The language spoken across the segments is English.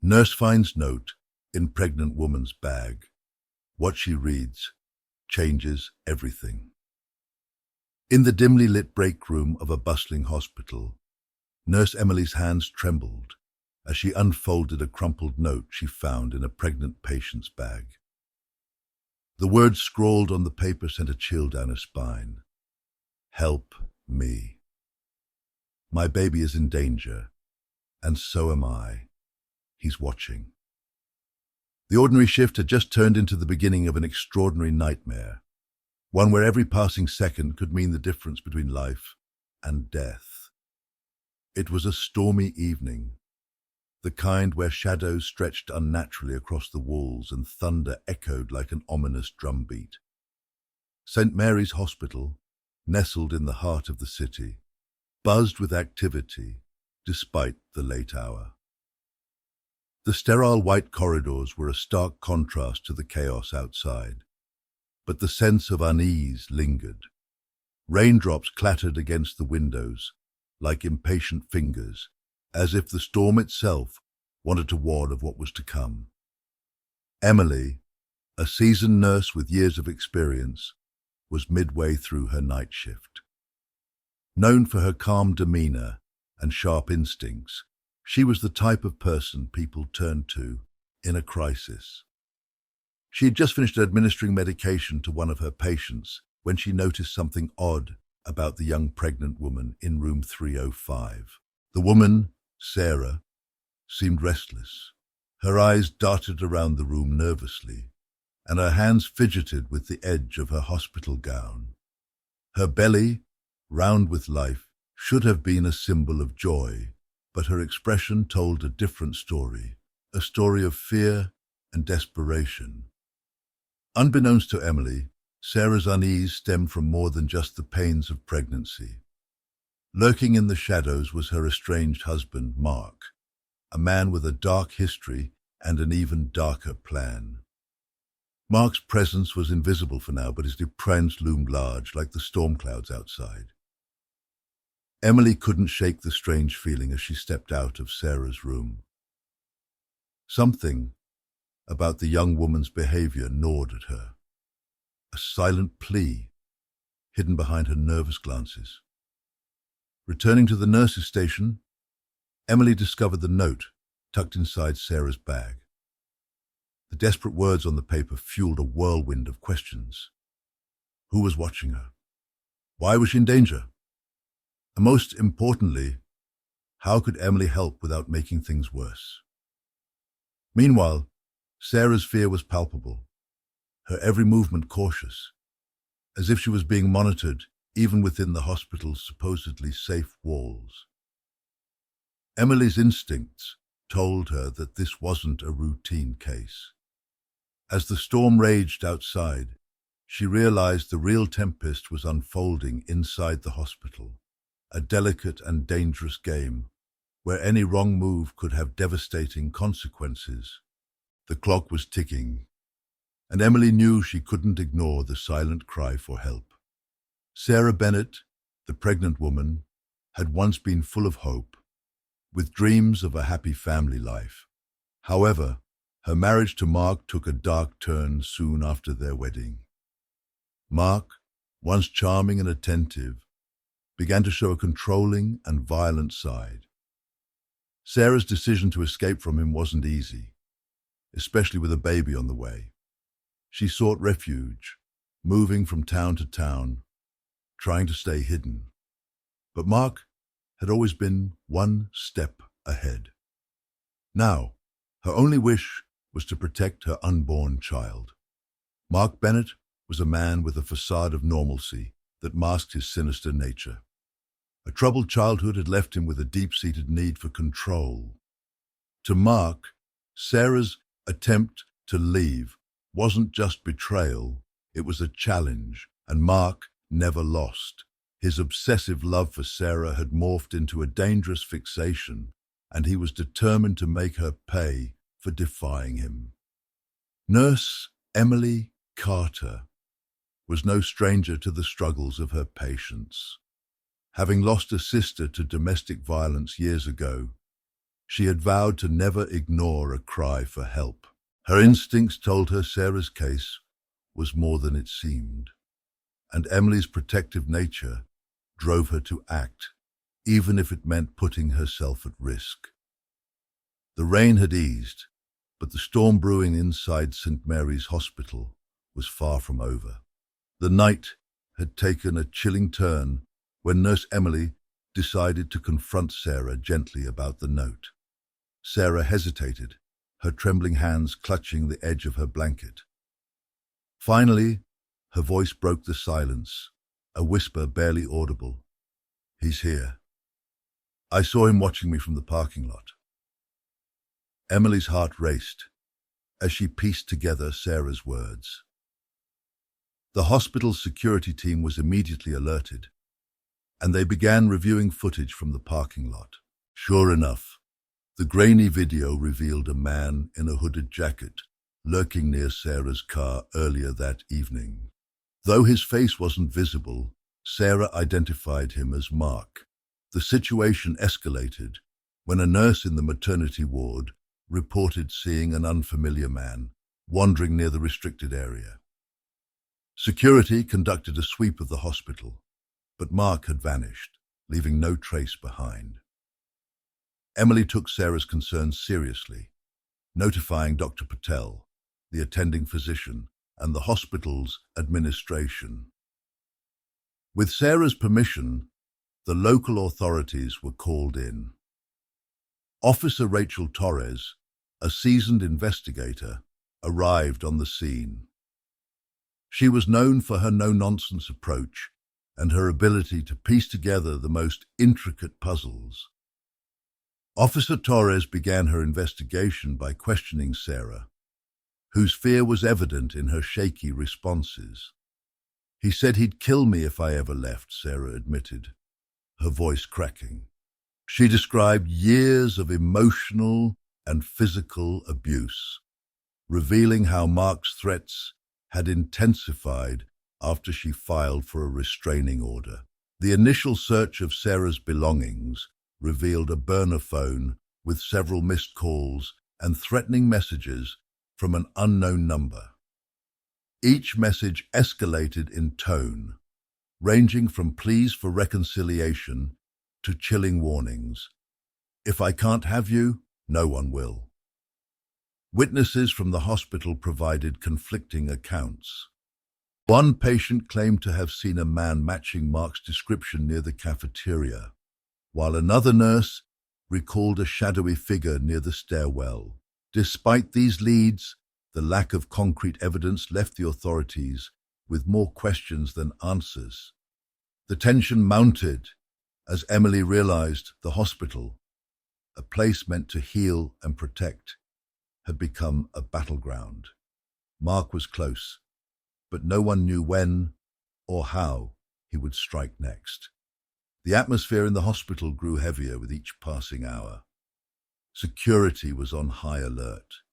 Nurse finds note in pregnant woman's bag. What she reads changes everything. In the dimly lit break room of a bustling hospital, Nurse Emily's hands trembled as she unfolded a crumpled note she found in a pregnant patient's bag. The words scrawled on the paper sent a chill down her spine. Help me. My baby is in danger, and so am I. He's watching. The ordinary shift had just turned into the beginning of an extraordinary nightmare, one where every passing second could mean the difference between life and death. It was a stormy evening, the kind where shadows stretched unnaturally across the walls and thunder echoed like an ominous drumbeat. St. Mary's Hospital, nestled in the heart of the city, buzzed with activity despite the late hour. The sterile white corridors were a stark contrast to the chaos outside, but the sense of unease lingered. Raindrops clattered against the windows like impatient fingers, as if the storm itself wanted to warn of what was to come. Emily, a seasoned nurse with years of experience, was midway through her night shift. Known for her calm demeanor and sharp instincts, she was the type of person people turned to in a crisis. She had just finished administering medication to one of her patients when she noticed something odd about the young pregnant woman in room 305. The woman, Sarah, seemed restless. Her eyes darted around the room nervously, and her hands fidgeted with the edge of her hospital gown. Her belly, round with life, should have been a symbol of joy, but her expression told a different story, a story of fear and desperation. Unbeknownst to Emily, Sarah's unease stemmed from more than just the pains of pregnancy. Lurking in the shadows was her estranged husband, Mark, a man with a dark history and an even darker plan. Mark's presence was invisible for now, but his presence loomed large like the storm clouds outside. Emily couldn't shake the strange feeling as she stepped out of Sarah's room. Something about the young woman's behavior gnawed at her, a silent plea hidden behind her nervous glances. Returning to the nurse's station, Emily discovered the note tucked inside Sarah's bag. The desperate words on the paper fueled a whirlwind of questions. Who was watching her? Why was she in danger? And most importantly, how could Emily help without making things worse? Meanwhile, Sarah's fear was palpable, her every movement cautious, as if she was being monitored even within the hospital's supposedly safe walls. Emily's instincts told her that this wasn't a routine case. As the storm raged outside, she realized the real tempest was unfolding inside the hospital, a delicate and dangerous game where any wrong move could have devastating consequences. The clock was ticking, and Emily knew she couldn't ignore the silent cry for help. Sarah Bennett, the pregnant woman, had once been full of hope, with dreams of a happy family life. However, her marriage to Mark took a dark turn soon after their wedding. Mark, once charming and attentive, began to show a controlling and violent side. Sarah's decision to escape from him wasn't easy, especially with a baby on the way. She sought refuge, moving from town to town, trying to stay hidden. But Mark had always been one step ahead. Now, her only wish was to protect her unborn child. Mark Bennett was a man with a facade of normalcy that masked his sinister nature. A troubled childhood had left him with a deep-seated need for control. To Mark, Sarah's attempt to leave wasn't just betrayal, it was a challenge, and Mark never lost. His obsessive love for Sarah had morphed into a dangerous fixation, and he was determined to make her pay for defying him. Nurse Emily Carter was no stranger to the struggles of her patients. Having lost a sister to domestic violence years ago, She had vowed to never ignore a cry for help. Her instincts told her Sarah's case was more than it seemed, and Emily's protective nature drove her to act, even if it meant putting herself at risk. The rain had eased, but the storm brewing inside St. Mary's Hospital was far from over. The night had taken a chilling turn when Nurse Emily decided to confront Sarah gently about the note. Sarah hesitated, her trembling hands clutching the edge of her blanket. Finally, her voice broke the silence, a whisper barely audible. "He's here. I saw him watching me from the parking lot." Emily's heart raced as she pieced together Sarah's words. The hospital's security team was immediately alerted, and they began reviewing footage from the parking lot. Sure enough, the grainy video revealed a man in a hooded jacket lurking near Sarah's car earlier that evening. Though his face wasn't visible, Sarah identified him as Mark. The situation escalated when a nurse in the maternity ward reported seeing an unfamiliar man wandering near the restricted area. Security conducted a sweep of the hospital, but Mark had vanished, leaving no trace behind. Emily took Sarah's concerns seriously, notifying Dr. Patel, the attending physician, and the hospital's administration. With Sarah's permission, the local authorities were called in. Officer Rachel Torres, a seasoned investigator, arrived on the scene. She was known for her no-nonsense approach and her ability to piece together the most intricate puzzles. Officer Torres began her investigation by questioning Sarah, whose fear was evident in her shaky responses. "He said he'd kill me if I ever left," Sarah admitted, her voice cracking. She described years of emotional and physical abuse, revealing how Mark's threats had intensified after she filed for a restraining order. The initial search of Sarah's belongings revealed a burner phone with several missed calls and threatening messages from an unknown number. Each message escalated in tone, ranging from pleas for reconciliation to chilling warnings. "If I can't have you, no one will." Witnesses from the hospital provided conflicting accounts. One patient claimed to have seen a man matching Mark's description near the cafeteria, while another nurse recalled a shadowy figure near the stairwell. Despite these leads, the lack of concrete evidence left the authorities with more questions than answers. The tension mounted as Emily realized the hospital, a place meant to heal and protect, had become a battleground. Mark was close, but no one knew when or how he would strike next. The atmosphere in the hospital grew heavier with each passing hour. Security was on high alert,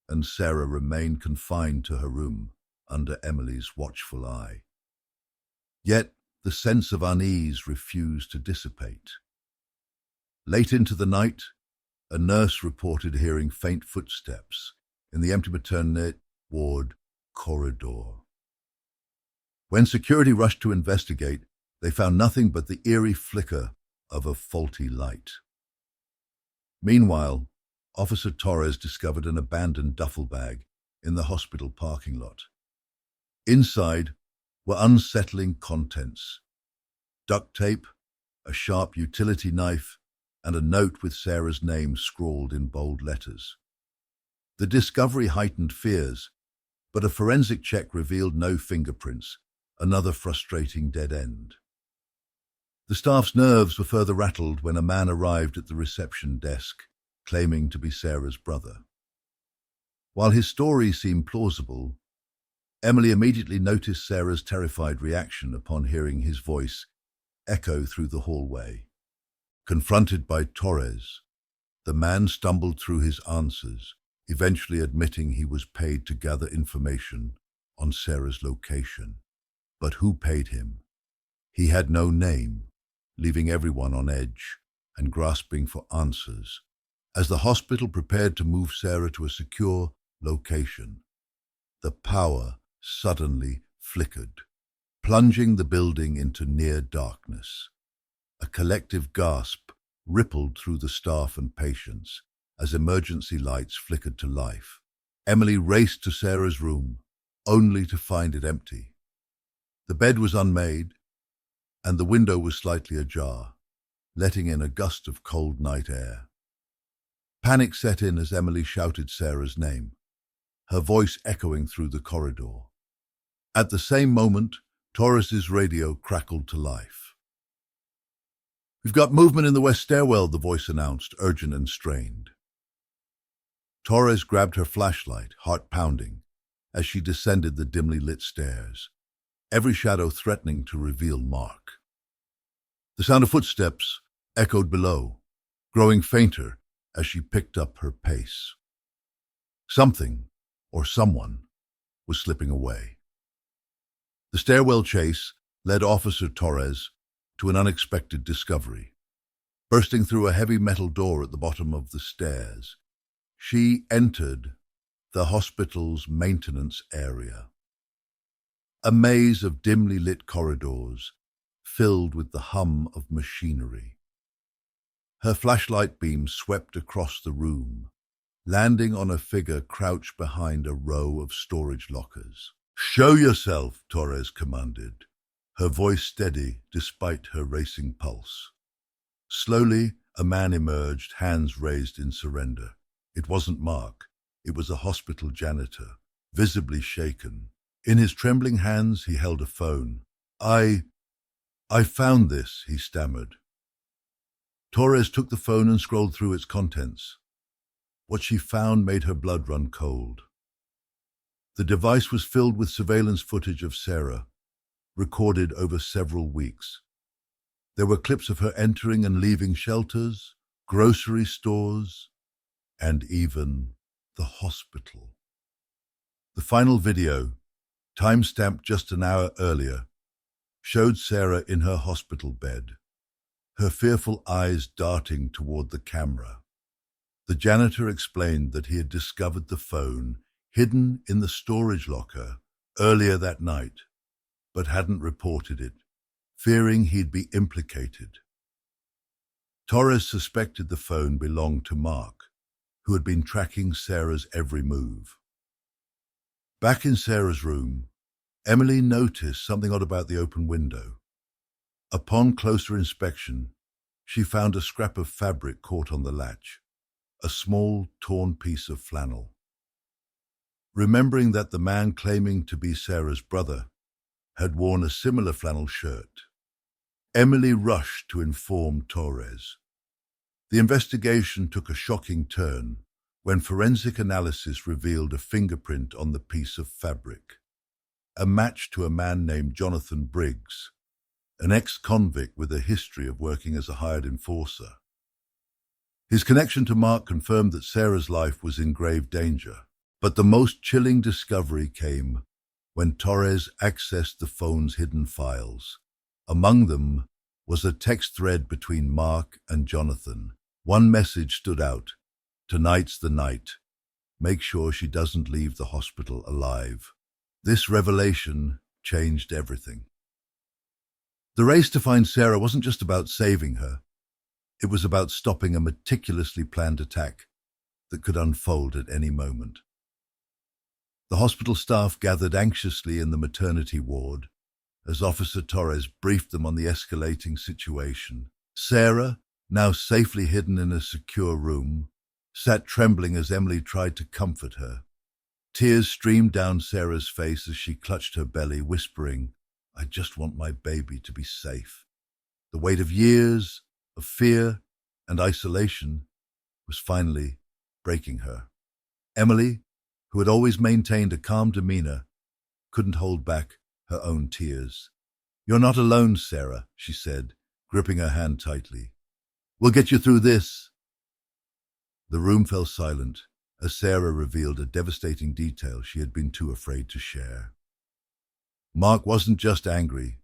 and Sarah remained confined to her room under Emily's watchful eye. Yet the sense of unease refused to dissipate. Late into the night, a nurse reported hearing faint footsteps in the empty maternity ward corridor. When security rushed to investigate, they found nothing but the eerie flicker of a faulty light. Meanwhile, Officer Torres discovered an abandoned duffel bag in the hospital parking lot. Inside were unsettling contents: duct tape, a sharp utility knife, and a note with Sarah's name scrawled in bold letters. The discovery heightened fears, but a forensic check revealed no fingerprints, another frustrating dead end. The staff's nerves were further rattled when a man arrived at the reception desk, claiming to be Sarah's brother. While his story seemed plausible, Emily immediately noticed Sarah's terrified reaction upon hearing his voice echo through the hallway. Confronted by Torres, the man stumbled through his answers, eventually admitting he was paid to gather information on Sarah's location. But who paid him? He had no name, leaving everyone on edge and grasping for answers As the hospital prepared to move Sarah to a secure location, the power suddenly flickered, plunging the building into near darkness. A collective gasp rippled through the staff and patients as emergency lights flickered to life. Emily raced to Sarah's room, only to find it empty. The bed was unmade, and the window was slightly ajar, letting in a gust of cold night air. Panic set in as Emily shouted Sarah's name, her voice echoing through the corridor. At the same moment, Torres's radio crackled to life. "We've got movement in the west stairwell," the voice announced, urgent and strained. Torres grabbed her flashlight, heart pounding, as she descended the dimly lit stairs, every shadow threatening to reveal Mark. The sound of footsteps echoed below, growing fainter as she picked up her pace. Something, or someone, was slipping away. The stairwell chase led Officer Torres to an unexpected discovery. Bursting through a heavy metal door at the bottom of the stairs, she entered the hospital's maintenance area. A maze of dimly lit corridors filled with the hum of machinery. Her flashlight beam swept across the room, landing on a figure crouched behind a row of storage lockers. "Show yourself," Torres commanded, her voice steady despite her racing pulse. Slowly, a man emerged, hands raised in surrender. It wasn't Mark. It was a hospital janitor, visibly shaken. In his trembling hands, he held a phone. I found this," he stammered. Torres took the phone and scrolled through its contents. What she found made her blood run cold. The device was filled with surveillance footage of Sarah, recorded over several weeks. There were clips of her entering and leaving shelters, grocery stores, and even the hospital. The final video, time-stamped just an hour earlier, showed Sarah in her hospital bed, her fearful eyes darting toward the camera. The janitor explained that he had discovered the phone hidden in the storage locker earlier that night, but hadn't reported it, fearing he'd be implicated. Torres suspected the phone belonged to Mark, who had been tracking Sarah's every move. Back in Sarah's room, Emily noticed something odd about the open window. Upon closer inspection, she found a scrap of fabric caught on the latch, a small, torn piece of flannel. Remembering that the man claiming to be Sarah's brother had worn a similar flannel shirt, Emily rushed to inform Torres. The investigation took a shocking turn when forensic analysis revealed a fingerprint on the piece of fabric, a match to a man named Jonathan Briggs, an ex-convict with a history of working as a hired enforcer. His connection to Mark confirmed that Sarah's life was in grave danger, but the most chilling discovery came when Torres accessed the phone's hidden files. Among them was a text thread between Mark and Jonathan. One message stood out: "Tonight's the night. Make sure she doesn't leave the hospital alive." This revelation changed everything. The race to find Sarah wasn't just about saving her. It was about stopping a meticulously planned attack that could unfold at any moment. The hospital staff gathered anxiously in the maternity ward as Officer Torres briefed them on the escalating situation. Sarah, now safely hidden in a secure room, sat trembling as Emily tried to comfort her. Tears streamed down Sarah's face as she clutched her belly, whispering, "I just want my baby to be safe." The weight of years of fear and isolation was finally breaking her. Emily, who had always maintained a calm demeanor, couldn't hold back her own tears. "You're not alone, Sarah," she said, gripping her hand tightly. "We'll get you through this." The room fell silent as Sarah revealed a devastating detail she had been too afraid to share. Mark wasn't just angry.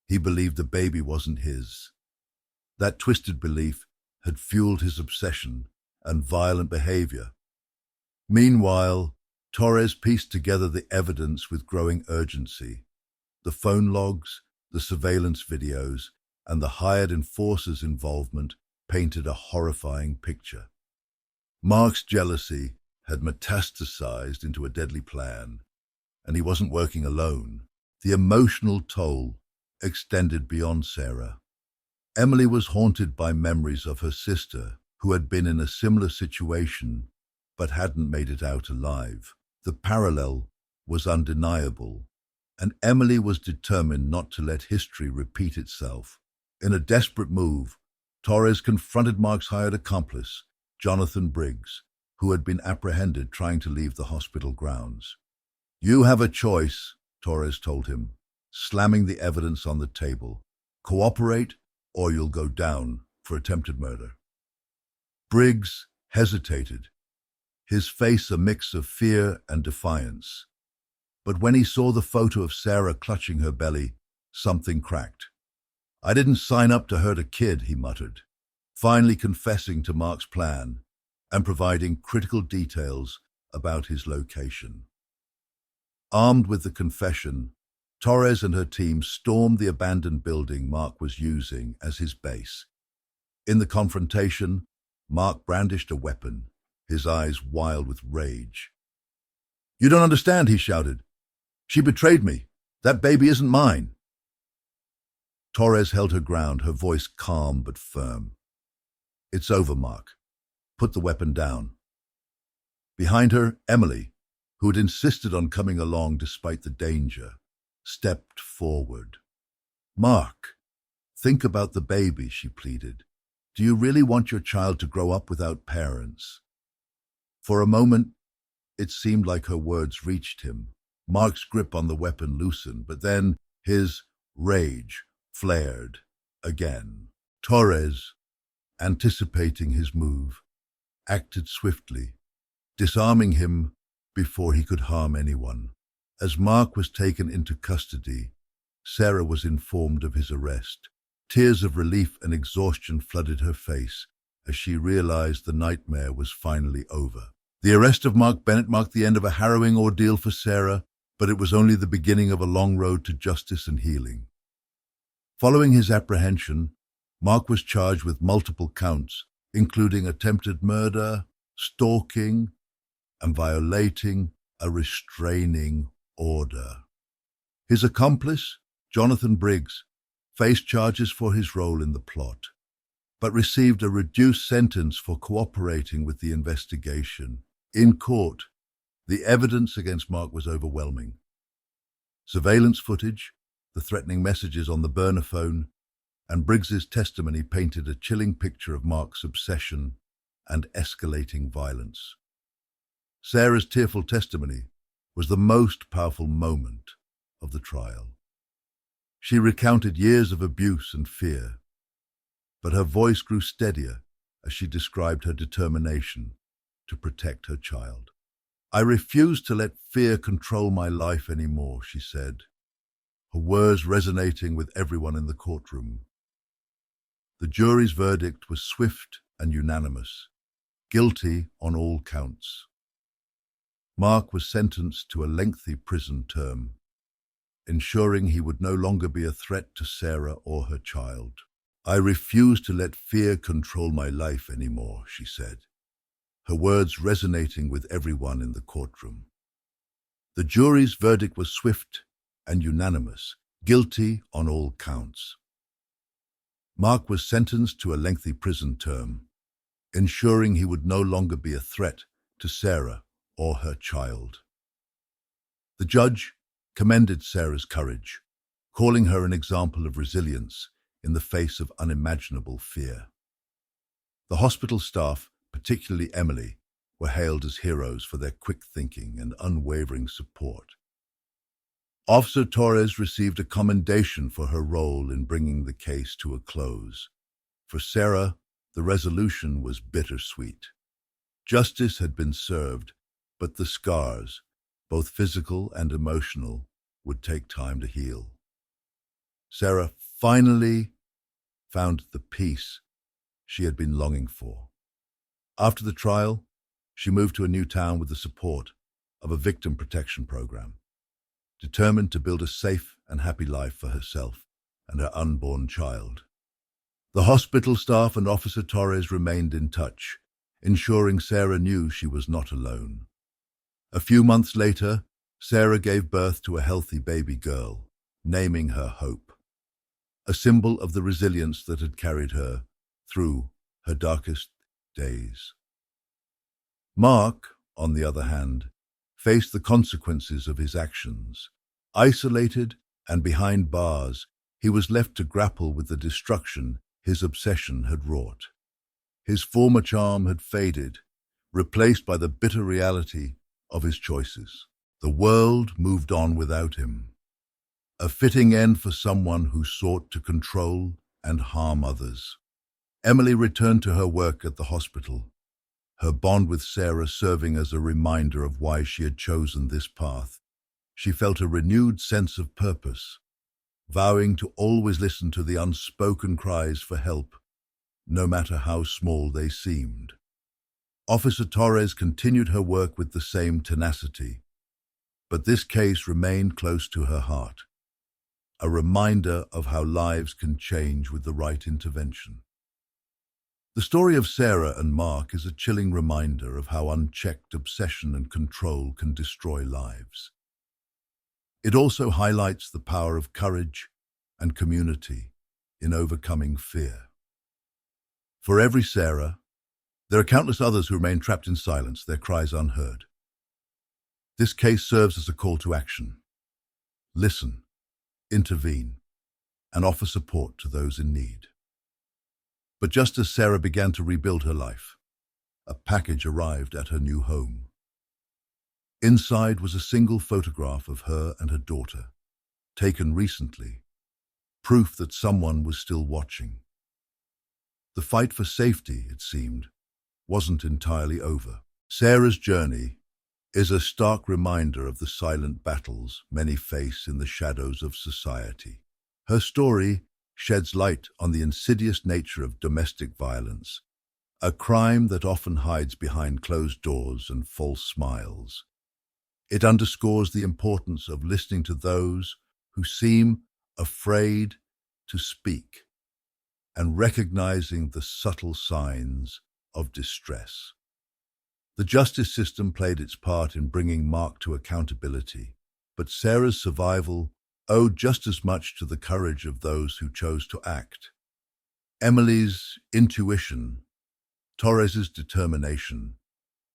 He believed the baby wasn't his. That twisted belief had fueled his obsession and violent behavior. Meanwhile, Torres pieced together the evidence with growing urgency. The phone logs, the surveillance videos, and the hired enforcers' involvement painted a horrifying picture. Mark's jealousy had metastasized into a deadly plan, and he wasn't working alone. The emotional toll extended beyond Sarah. Emily was haunted by memories of her sister, who had been in a similar situation but hadn't made it out alive. The parallel was undeniable, and Emily was determined not to let history repeat itself. In a desperate move, Torres confronted Mark's hired accomplice, Jonathan Briggs, who had been apprehended trying to leave the hospital grounds. "You have a choice," Torres told him, slamming the evidence on the table. "Cooperate, or you'll go down for attempted murder." Briggs hesitated, his face a mix of fear and defiance. But when he saw the photo of Sarah clutching her belly, something cracked. "I didn't sign up to hurt a kid," he muttered, finally confessing to Mark's plan and providing critical details about his location. Armed with the confession, Torres and her team stormed the abandoned building Mark was using as his base. In the confrontation, Mark brandished a weapon, his eyes wild with rage. "You don't understand," he shouted. "She betrayed me. That baby isn't mine." Torres held her ground, her voice calm but firm. "It's over, Mark. Put the weapon down." Behind her, Emily, who had insisted on coming along despite the danger, stepped forward. "Mark, think about the baby," she pleaded. "Do you really want your child to grow up without parents?" For a moment, it seemed like her words reached him. Mark's grip on the weapon loosened, but then his rage flared again. Torres, anticipating his move, acted swiftly, disarming him before he could harm anyone. As Mark was taken into custody, Sarah was informed of his arrest. Tears of relief and exhaustion flooded her face as she realized the nightmare was finally over. The arrest of Mark Bennett marked the end of a harrowing ordeal for Sarah, but it was only the beginning of a long road to justice and healing. Following his apprehension, Mark was charged with multiple counts, including attempted murder, stalking, and violating a restraining order. His accomplice, Jonathan Briggs, faced charges for his role in the plot, but received a reduced sentence for cooperating with the investigation. In court, the evidence against Mark was overwhelming. Surveillance footage, the threatening messages on the burner phone, and Briggs's testimony painted a chilling picture of Mark's obsession and escalating violence. Sarah's tearful testimony was the most powerful moment of the trial. She recounted years of abuse and fear, but her voice grew steadier as she described her determination to protect her child. "I refuse to let fear control my life anymore," she said, her words resonating with everyone in the courtroom. The jury's verdict was swift and unanimous, guilty on all counts. Mark was sentenced to a lengthy prison term, ensuring he would no longer be a threat to Sarah or her child. "I refuse to let fear control my life anymore," she said, her words resonating with everyone in the courtroom. The jury's verdict was swift and unanimous, guilty on all counts. Mark was sentenced to a lengthy prison term, ensuring he would no longer be a threat to Sarah or her child. The judge commended Sarah's courage, calling her an example of resilience in the face of unimaginable fear. The hospital staff, particularly Emily, were hailed as heroes for their quick thinking and unwavering support. Officer Torres received a commendation for her role in bringing the case to a close. For Sarah, the resolution was bittersweet. Justice had been served, but the scars, both physical and emotional, would take time to heal. Sarah finally found the peace she had been longing for. After the trial, she moved to a new town with the support of a victim protection program, determined to build a safe and happy life for herself and her unborn child. The hospital staff and Officer Torres remained in touch, ensuring Sarah knew she was not alone. A few months later, Sarah gave birth to a healthy baby girl, naming her Hope, a symbol of the resilience that had carried her through her darkest days. Mark, on the other hand, faced the consequences of his actions. Isolated and behind bars, he was left to grapple with the destruction his obsession had wrought. His former charm had faded, replaced by the bitter reality of his choices. The world moved on without him, a fitting end for someone who sought to control and harm others. Emily returned to her work at the hospital, her bond with Sarah serving as a reminder of why she had chosen this path. She felt a renewed sense of purpose, vowing to always listen to the unspoken cries for help, no matter how small they seemed. Officer Torres continued her work with the same tenacity, but this case remained close to her heart, a reminder of how lives can change with the right intervention. The story of Sarah and Mark is a chilling reminder of how unchecked obsession and control can destroy lives. It also highlights the power of courage and community in overcoming fear. For every Sarah, there are countless others who remain trapped in silence, their cries unheard. This case serves as a call to action. Listen, intervene, and offer support to those in need. But just as Sarah began to rebuild her life, a package arrived at her new home. Inside was a single photograph of her and her daughter, taken recently, proof that someone was still watching. The fight for safety, it seemed, wasn't entirely over. Sarah's journey is a stark reminder of the silent battles many face in the shadows of society. Her story sheds light on the insidious nature of domestic violence, a crime that often hides behind closed doors and false smiles. It underscores the importance of listening to those who seem afraid to speak and recognizing the subtle signs of distress. The justice system played its part in bringing Mark to accountability, but Sarah's survival owed just as much to the courage of those who chose to act. Emily's intuition, Torres's determination,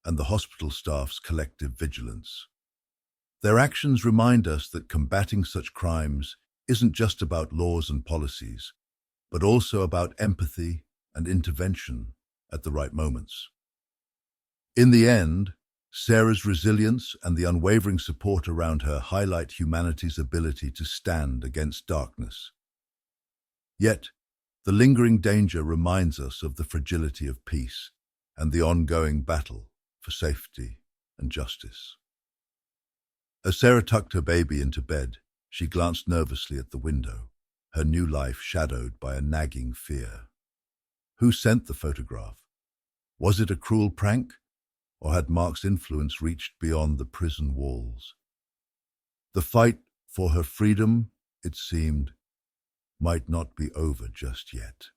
and the hospital staff's collective vigilance. Their actions remind us that combating such crimes isn't just about laws and policies, but also about empathy and intervention at the right moments. In the end, Sarah's resilience and the unwavering support around her highlight humanity's ability to stand against darkness. Yet, the lingering danger reminds us of the fragility of peace and the ongoing battle for safety and justice. As Sarah tucked her baby into bed, she glanced nervously at the window, her new life shadowed by a nagging fear. Who sent the photograph? Was it a cruel prank? Or had Mark's influence reached beyond the prison walls? The fight for her freedom, it seemed, might not be over just yet.